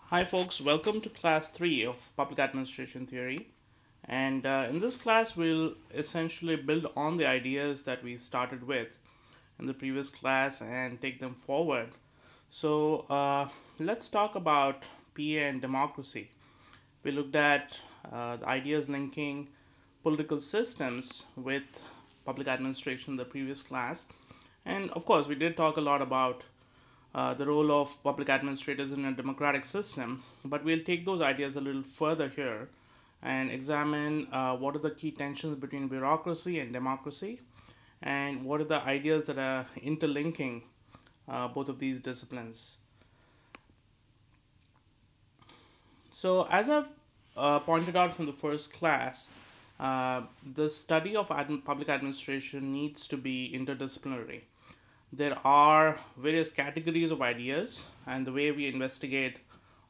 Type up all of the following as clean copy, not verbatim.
Hi folks, welcome to class 3 of Public Administration Theory. And in this class, we'll essentially build on the ideas that we started with in the previous class and take them forward. So let's talk about PA and democracy. We looked at the ideas linking political systems with public administration in the previous class. And of course, we did talk a lot about the role of public administrators in a democratic system, but we'll take those ideas a little further here and examine what are the key tensions between bureaucracy and democracy, and what are the ideas that are interlinking both of these disciplines. So, as I've pointed out from the first class, the study of public administration needs to be interdisciplinary. There are various categories of ideas, and the way we investigate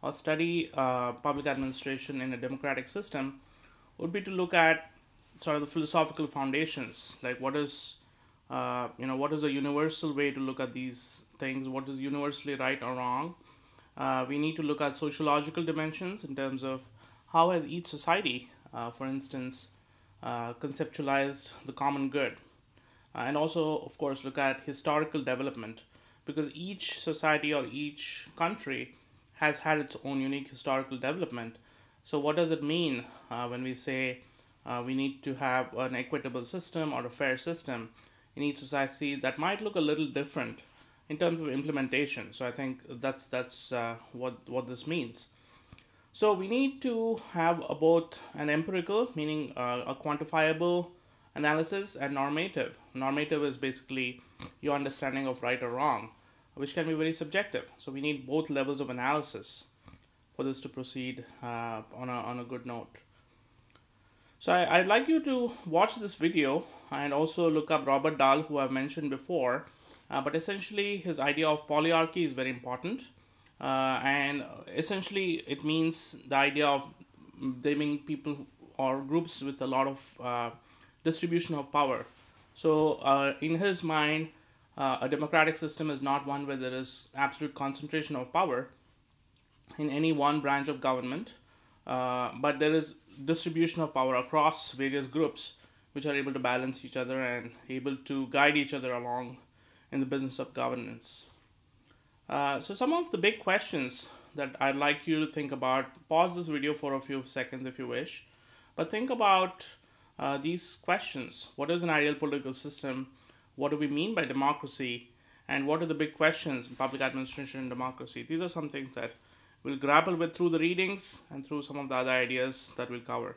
or study public administration in a democratic system would be to look at sort of the philosophical foundations, like what is a universal way to look at these things, what is universally right or wrong. We need to look at sociological dimensions in terms of how has each society, for instance, conceptualized the common good. And also, of course, look at historical development, because each society or each country has had its own unique historical development. So, what does it mean when we say we need to have an equitable system or a fair system in each society that might look a little different in terms of implementation? So, I think that's what this means. So, we need to have both an empirical, meaning a quantifiable analysis, and normative. Normative is basically your understanding of right or wrong, which can be very subjective. So we need both levels of analysis for this to proceed on a good note. So I'd like you to watch this video and also look up Robert Dahl, who I've mentioned before. But essentially, his idea of polyarchy is very important. And essentially, it means the idea of naming people or groups with a lot of distribution of power. So, in his mind, a democratic system is not one where there is absolute concentration of power in any one branch of government, but there is distribution of power across various groups which are able to balance each other and able to guide each other along in the business of governance. So, some of the big questions that I'd like you to think about, pause this video for a few seconds if you wish, but think about these questions. What is an ideal political system? What do we mean by democracy? And what are the big questions in public administration and democracy? These are some things that we'll grapple with through the readings and through some of the other ideas that we'll cover.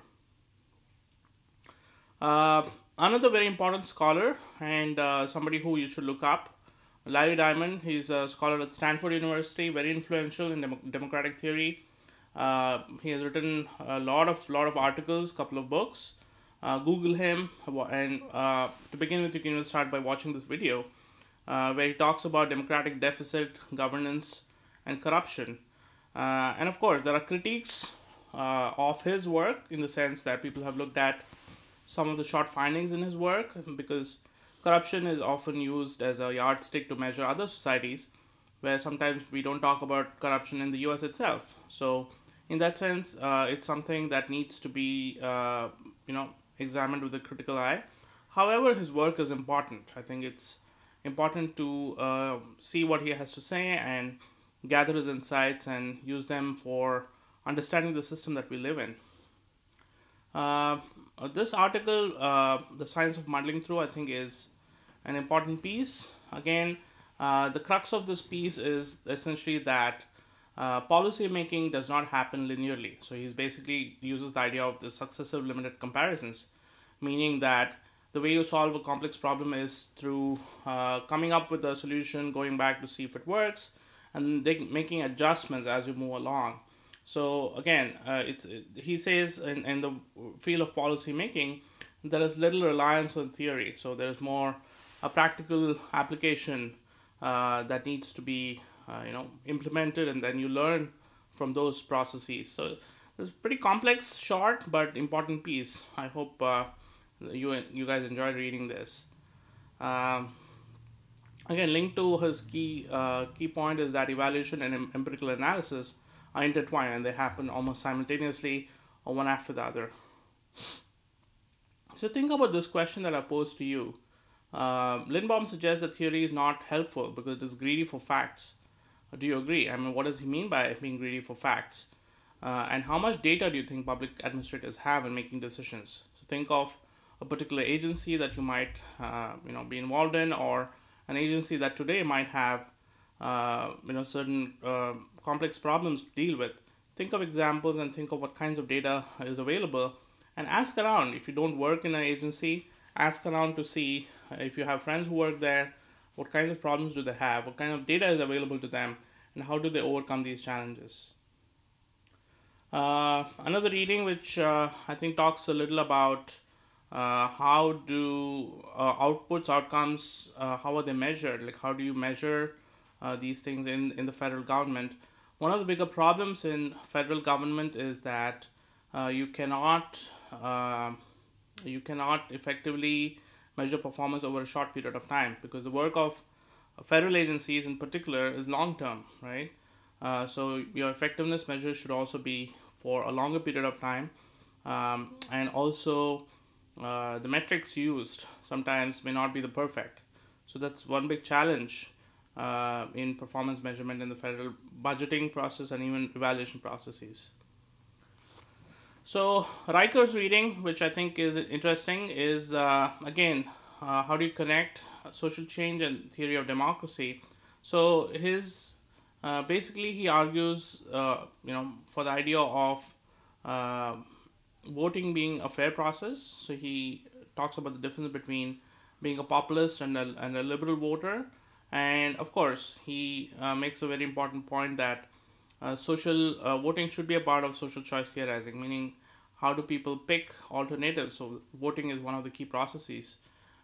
Another very important scholar and somebody who you should look up, Larry Diamond. He's a scholar at Stanford University, very influential in democratic theory. He has written a lot of articles, couple of books. Google him, and to begin with, you can even start by watching this video where he talks about democratic deficit, governance, and corruption. And of course, there are critiques of his work in the sense that people have looked at some of the short findings in his work, because corruption is often used as a yardstick to measure other societies, where sometimes we don't talk about corruption in the US itself. So, in that sense, it's something that needs to be, examined with a critical eye. However, his work is important. I think it's important to see what he has to say and gather his insights and use them for understanding the system that we live in. This article, The Science of Muddling Through, I think is an important piece. Again, the crux of this piece is essentially that policy making does not happen linearly. So he's basically uses the idea of the successive limited comparisons, meaning that the way you solve a complex problem is through coming up with a solution, going back to see if it works, and then making adjustments as you move along. So again, he says in the field of policy making, there is little reliance on theory. So there is more a practical application that needs to be implemented, and then you learn from those processes. So it's a pretty complex, short, but important piece. I hope you guys enjoyed reading this. Again, linked to his key point is that evaluation and empirical analysis are intertwined and they happen almost simultaneously or one after the other. So think about this question that I posed to you. Lynn Balm suggests that theory is not helpful because it is greedy for facts. Do you agree? I mean, what does he mean by being greedy for facts? And how much data do you think public administrators have in making decisions? So think of a particular agency that you might be involved in, or an agency that today might have certain complex problems to deal with. Think of examples and think of what kinds of data is available, and ask around. If you don't work in an agency, ask around to see if you have friends who work there, what kinds of problems do they have, what kind of data is available to them, and how do they overcome these challenges. Another reading which I think talks a little about how do outcomes, how are they measured? Like, how do you measure these things in the federal government? One of the bigger problems in federal government is that you cannot effectively measure performance over a short period of time, because the work of federal agencies in particular is long term, right? So your effectiveness measures should also be for a longer period of time, and also the metrics used sometimes may not be the perfect. So that's one big challenge in performance measurement in the federal budgeting process and even evaluation processes. So Riker's reading, which I think is interesting, is again, how do you connect social change and theory of democracy? So his basically he argues, for the idea of voting being a fair process. So he talks about the difference between being a populist and a liberal voter, and of course he makes a very important point that social voting should be a part of social choice theorizing, meaning how do people pick alternatives. So voting is one of the key processes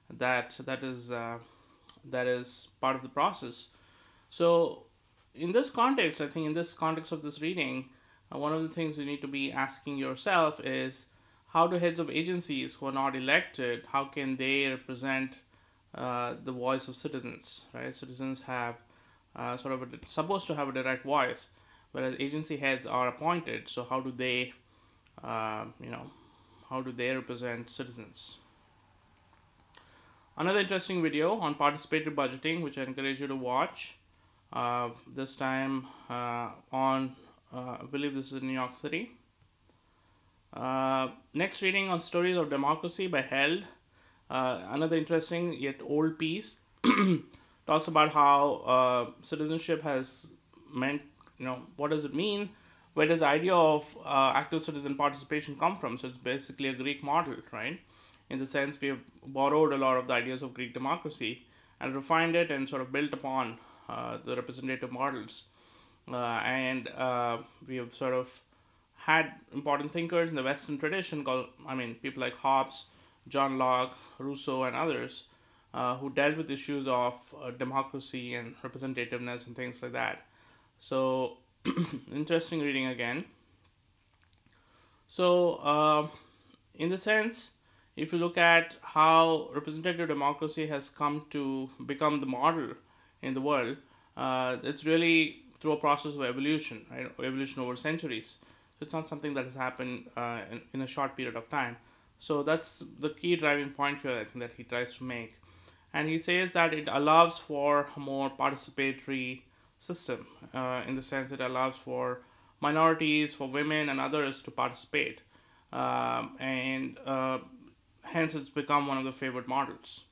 that is part of the process. So in this context, I think in this context of this reading, one of the things you need to be asking yourself is, how do heads of agencies who are not elected, how can they represent the voice of citizens, right? Citizens have supposed to have a direct voice, whereas agency heads are appointed. So how do they, represent citizens? Another interesting video on participatory budgeting, which I encourage you to watch. This time on, I believe this is in New York City. Next reading on Stories of Democracy by Held. Another interesting yet old piece talks about how citizenship has meant, what does it mean? Where does the idea of active citizen participation come from? So it's basically a Greek model, right? In the sense, we have borrowed a lot of the ideas of Greek democracy and refined it and sort of built upon the representative models. And we have sort of had important thinkers in the Western tradition people like Hobbes, John Locke, Rousseau, and others who dealt with issues of democracy and representativeness and things like that. So interesting reading again. So in the sense, if you look at how representative democracy has come to become the model in the world, it's really through a process of evolution, right? Evolution over centuries. So it's not something that has happened in a short period of time. So that's the key driving point here, I think, that he tries to make. And he says that it allows for a more participatory system, in the sense it allows for minorities, for women and others to participate. And hence it's become one of the favorite models.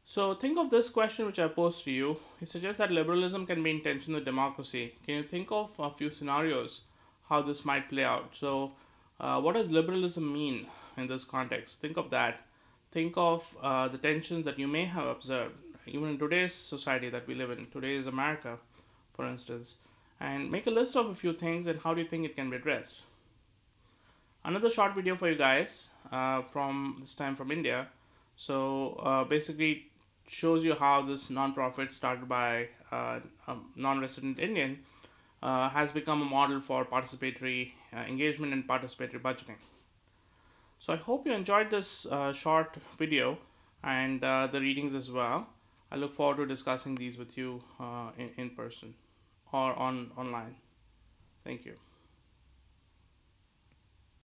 So think of this question which I posed to you. He suggests that liberalism can be in tension with democracy. Can you think of a few scenarios how this might play out? So what does liberalism mean in this context? Think of that. Think of the tensions that you may have observed, even in today's society that we live in, today's America, for instance, and make a list of a few things and how do you think it can be addressed. Another short video for you guys, this time from India. So basically shows you how this non-profit started by a non-resident Indian has become a model for participatory engagement and participatory budgeting. So I hope you enjoyed this short video and the readings as well. I look forward to discussing these with you in person or online. Thank you.